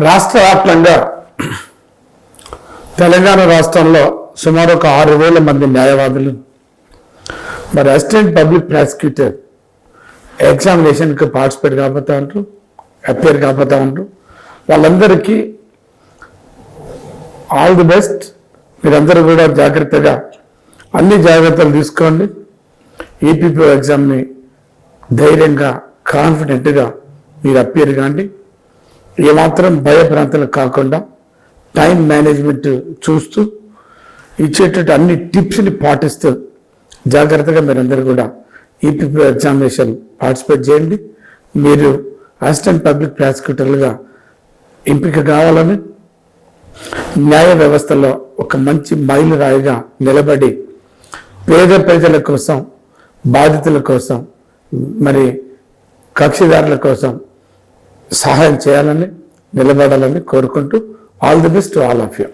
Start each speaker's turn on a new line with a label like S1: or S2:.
S1: రాష్ట్ర వ్యాప్తంగా తెలంగాణ రాష్ట్రంలో సుమారు ఒక 6,000 మంది న్యాయవాదులు మరి అసిస్టెంట్ పబ్లిక్ ప్రాసిక్యూటర్ ఎగ్జామినేషన్కి పార్టిసిపేట్ కాబోతా ఉంటారు, అపేర్ కాబోతా ఉంటారు. వాళ్ళందరికీ ఆల్ ది బెస్ట్. మీరందరూ కూడా జాగ్రత్తగా అన్ని జాగ్రత్తలు తీసుకోండి. ఈపీపీఓ ఎగ్జామ్ని ధైర్యంగా కాన్ఫిడెంట్గా మీరు అపేర్ కాండి. ఏమాత్రం భయభ్రాంతులు కాకుండా టైం మేనేజ్మెంట్ చూస్తూ ఇచ్చేటట్టు అన్ని టిప్స్ని పాటిస్తూ జాగ్రత్తగా మీరందరూ కూడా ఈపీపీఓ ఎగ్జామినేషన్ పార్టిసిపేట్ చేయండి. మీరు అసిస్టెంట్ పబ్లిక్ ప్రాసిక్యూటర్లుగా ఎంపిక కావాలని, న్యాయ వ్యవస్థలో ఒక మంచి మైలురాయిగా నిలబడి పేద ప్రజల కోసం, బాధితుల కోసం, మరి కక్షిదారుల కోసం సహాయం చేయాలని, నిలబడాలని కోరుకుంటూ all the best to all of you.